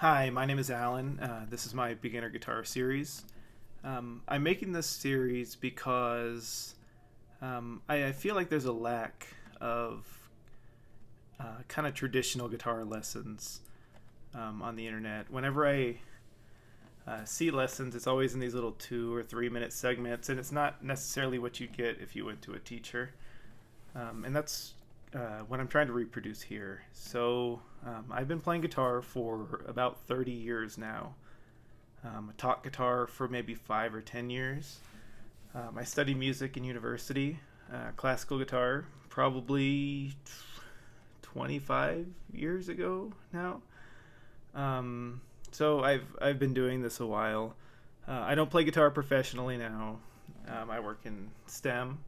Hi, my name is Alan. This is my beginner guitar series. I'm making this series because I feel like there's a lack of kind of traditional guitar lessons on the internet. Whenever I see lessons, it's always in these little 2 or 3 minute segments, and it's not necessarily what you'd get if you went to a teacher. And that's what I'm trying to reproduce here. I've been playing guitar for about 30 years now. I taught guitar for maybe 5 or 10 years. I studied music in university, classical guitar, probably 25 years ago now. So I've been doing this a while. I don't play guitar professionally now. I work in STEM,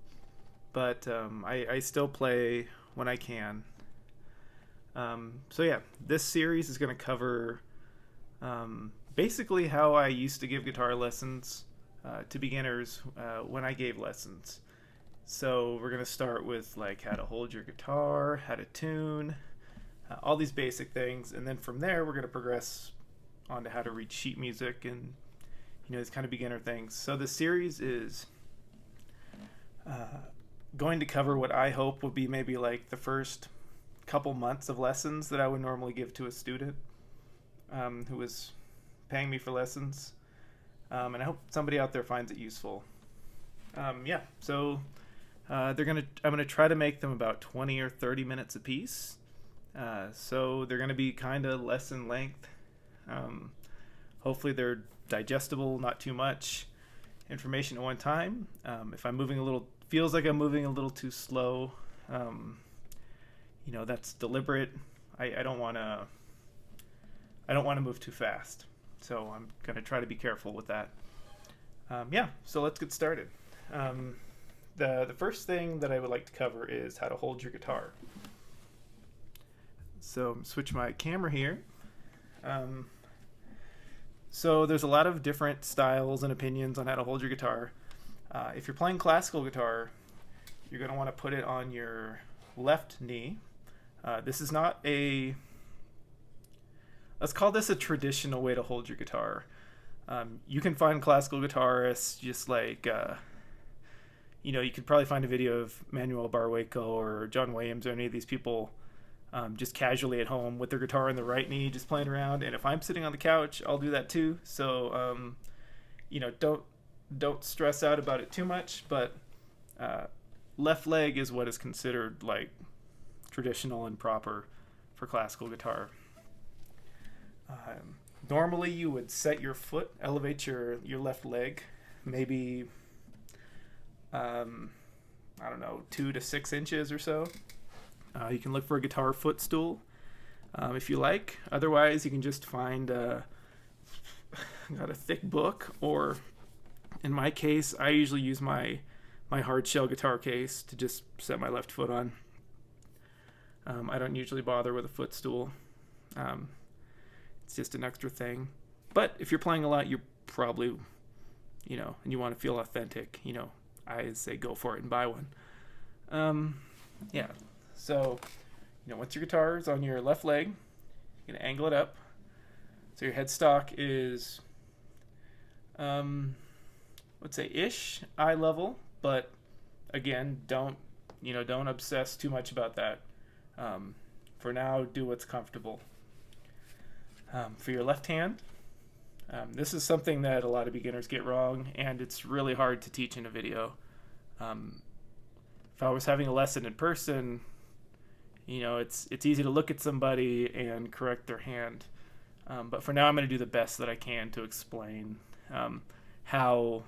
but I still play when I can. So this series is going to cover basically how I used to give guitar lessons to beginners when I gave lessons. So we're going to start with like how to hold your guitar, how to tune, all these basic things, and then from there we're going to progress on to how to read sheet music and these kind of beginner things. So the series is going to cover what I hope will be maybe like the first couple months of lessons that I would normally give to a student who was paying me for lessons. And I hope somebody out there finds it useful. I'm gonna try to make them about 20 or 30 minutes a piece. So they're gonna be kind of lesson length. Hopefully they're digestible, not too much information at one time. If I'm moving a little, feels like I'm moving a little too slow, that's deliberate. I don't want to move too fast, so I'm gonna try to be careful with that. So let's get started. The first thing that I would like to cover is how to hold your guitar. So switch my camera here. So there's a lot of different styles and opinions on how to hold your guitar. If you're playing classical guitar, you're going to want to put it on your left knee. This is not let's call this a traditional way to hold your guitar. You can find classical guitarists just like, you could probably find a video of Manuel Barrueco or John Williams or any of these people just casually at home with their guitar on the right knee, just playing around. And if I'm sitting on the couch, I'll do that too. So, don't stress out about it too much. But left leg is what is considered like traditional and proper for classical guitar. Normally, you would set your foot, elevate your left leg, maybe I don't know, 2 to 6 inches or so. You can look for a guitar footstool if you like. Otherwise, you can just find got a thick book, or in my case, I usually use my hard shell guitar case to just set my left foot on. I don't usually bother with a footstool. It's just an extra thing. But if you're playing a lot, you're probably, and you want to feel authentic, I say go for it and buy one. So, once your guitar is on your left leg, you're going to angle it up. So your headstock is, let's say ish eye level, but again, don't obsess too much about that. For now, do what's comfortable. For your left hand, this is something that a lot of beginners get wrong, and it's really hard to teach in a video. If I was having a lesson in person, it's easy to look at somebody and correct their hand. But for now, I'm going to do the best that I can to explain how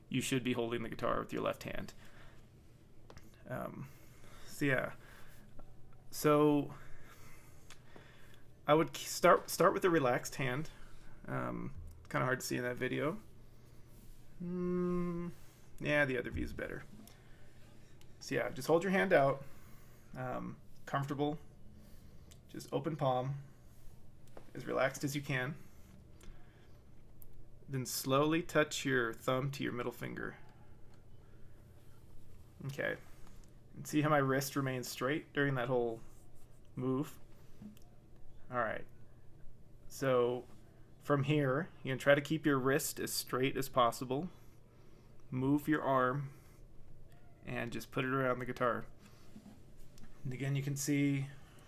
you should be holding the guitar with your left hand. So I would start with a relaxed hand. Kind of hard to see in that video. The other view is better. So just hold your hand out, comfortable. Just open palm, as relaxed as you can. Then slowly touch your thumb to your middle finger. Okay. And see how my wrist remains straight during that whole move? All right. So from here, you can try to keep your wrist as straight as possible. Move your arm and just put it around the guitar. And again, you can see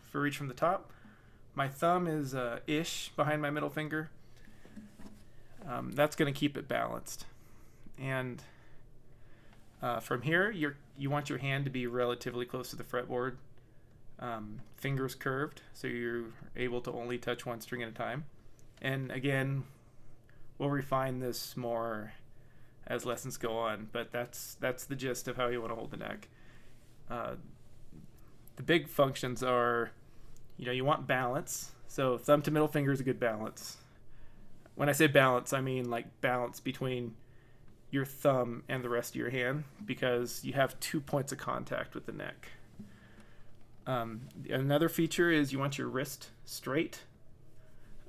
if I reach from the top, my thumb is ish behind my middle finger. That's going to keep it balanced. And from here, you want your hand to be relatively close to the fretboard. Fingers curved, so you're able to only touch one string at a time. And again, we'll refine this more as lessons go on, but that's the gist of how you want to hold the neck. The big functions are, you want balance. So thumb to middle finger is a good balance. When I say balance, I mean like balance between your thumb and the rest of your hand, because you have 2 points of contact with the neck. Another feature is you want your wrist straight,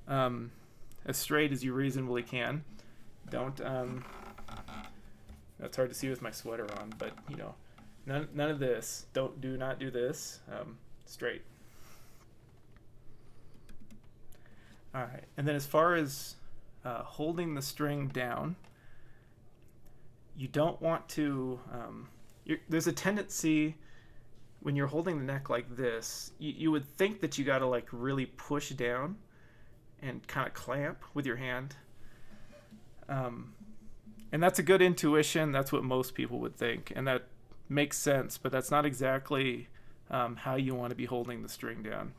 as straight as you reasonably can. Don't, that's hard to see with my sweater on, but none of this. Do not do this. Straight. All right, and then as far as holding the string down, you don't want to. There's a tendency when you're holding the neck like this, you would think that you got to like really push down and kind of clamp with your hand. And that's a good intuition. That's what most people would think, and that makes sense. But that's not exactly how you want to be holding the string down.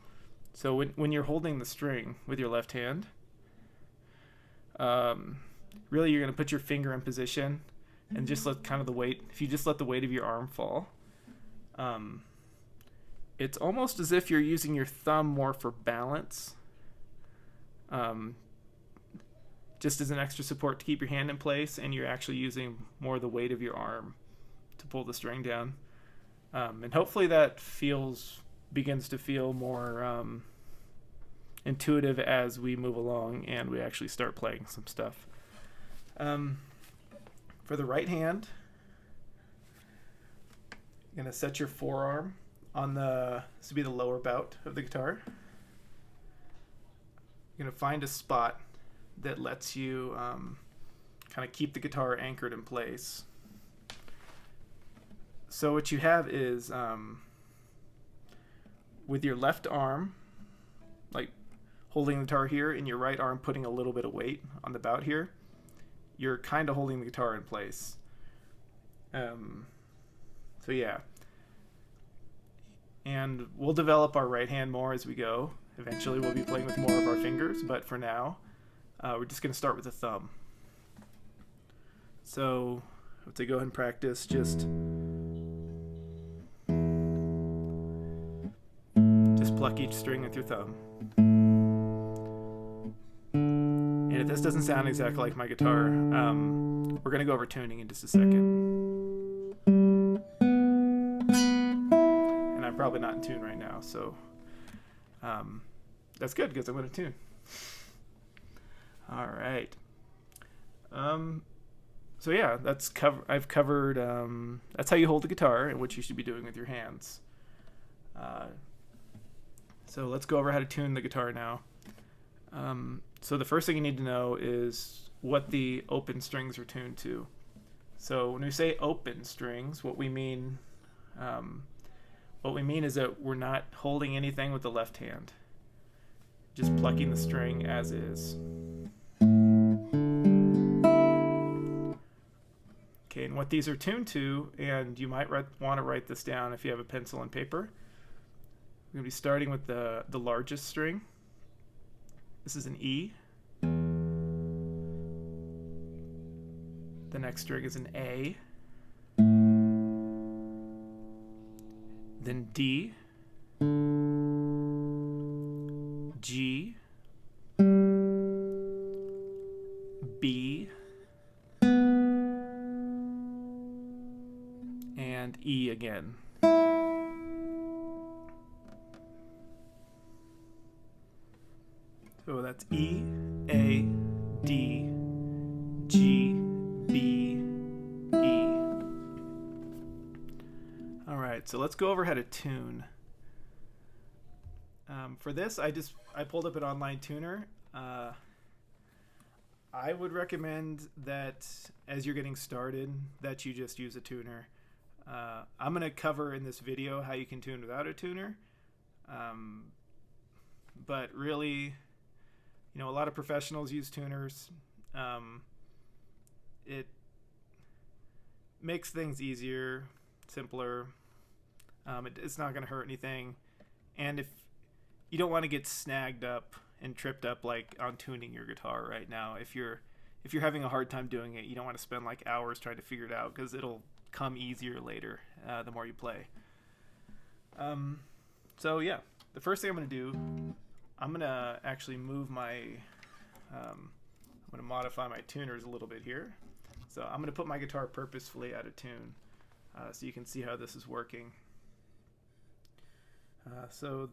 So when you're holding the string with your left hand, really you're going to put your finger in position and just let kind of the weight. If you just let the weight of your arm fall, it's almost as if you're using your thumb more for balance, just as an extra support to keep your hand in place, and you're actually using more of the weight of your arm to pull the string down. And hopefully that begins to feel more intuitive as we move along and we actually start playing some stuff. For the right hand, you're going to set your forearm on this would be the lower bout of the guitar. You're going to find a spot that lets you kind of keep the guitar anchored in place. So what you have is with your left arm, like holding the guitar here, and your right arm putting a little bit of weight on the bout here, you're kind of holding the guitar in place. So yeah. And we'll develop our right hand more as we go. Eventually we'll be playing with more of our fingers, but for now, we're just going to start with the thumb. So let's go ahead and practice just pluck each string with your thumb. And if this doesn't sound exactly like my guitar, we're going to go over tuning in just a second. And I'm probably not in tune right now, so that's good because I'm going to tune. All right. So yeah, I've covered that's how you hold the guitar and what you should be doing with your hands. So let's go over how to tune the guitar now. So the first thing you need to know is what the open strings are tuned to. So when we say open strings, what we mean is that we're not holding anything with the left hand, just plucking the string as is. Okay, and what these are tuned to, and you might want to write this down if you have a pencil and paper. We're going to be starting with the largest string. This is an E. The next string is an A. Then D. G. B. And E again. So that's E, A, D, G, B, E. All right, so let's go over how to tune. For this, I pulled up an online tuner. Uh, I would recommend that as you're getting started, that you just use a tuner. I'm going to cover in this video how you can tune without a tuner. But really, a lot of professionals use tuners. It makes things easier, simpler. It's not going to hurt anything. And if you don't want to get snagged up and tripped up like on tuning your guitar right now, if you're having a hard time doing it, you don't want to spend like hours trying to figure it out, because it'll come easier later the more you play. So yeah, the first thing I'm going to do, I'm going to actually move my I'm going to modify my tuners a little bit here. So I'm going to put my guitar purposefully out of tune so you can see how this is working. So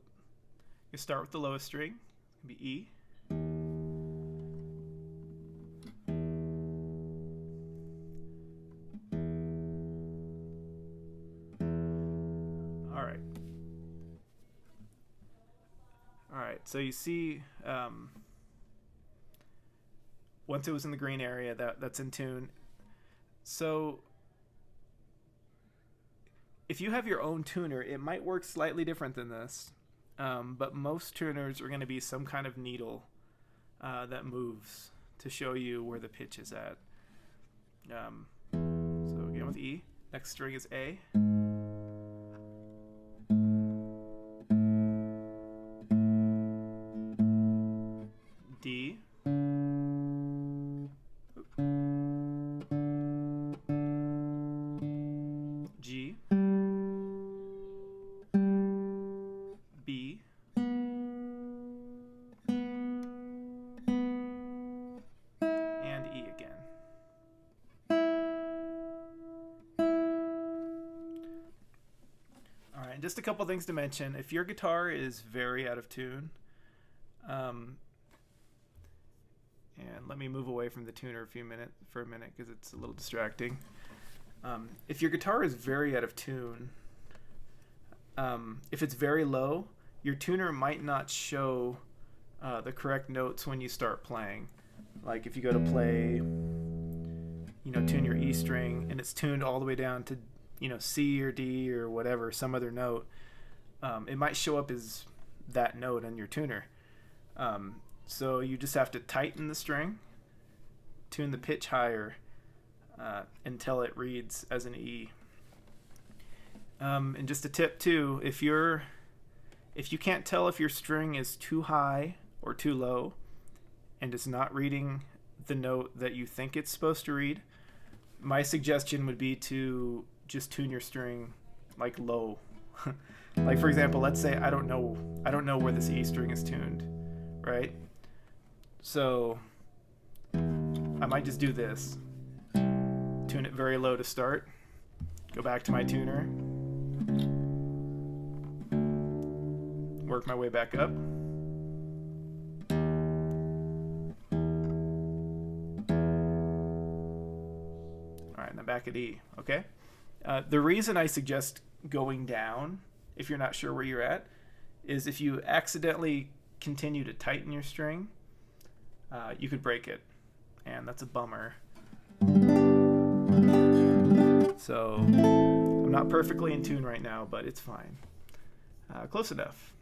you start with the lowest string, it'll be E. Alright, so you see once it was in the green area, that's in tune. So if you have your own tuner, it might work slightly different than this, but most tuners are going to be some kind of needle that moves to show you where the pitch is at. So again with E, next string is A. D. G. B. And E again. All right, just a couple things to mention. If your guitar is very out of tune, and let me move away from the tuner for a minute because it's a little distracting. If your guitar is very out of tune, if it's very low, your tuner might not show the correct notes when you start playing. Like if you go to play, tune your E string and it's tuned all the way down to, C or D or whatever, some other note, it might show up as that note on your tuner. So you just have to tighten the string, tune the pitch higher until it reads as an E. And just a tip too, if you can't tell if your string is too high or too low and it's not reading the note that you think it's supposed to read, my suggestion would be to just tune your string like low. Like for example, let's say I don't know where this E string is tuned, right? So I might just do this. Tune it very low to start. Go back to my tuner. Work my way back up. Alright, and I'm back at E, okay? The reason I suggest going down, if you're not sure where you're at, is if you accidentally continue to tighten your string, you could break it, and that's a bummer. So I'm not perfectly in tune right now, but it's fine. Close enough.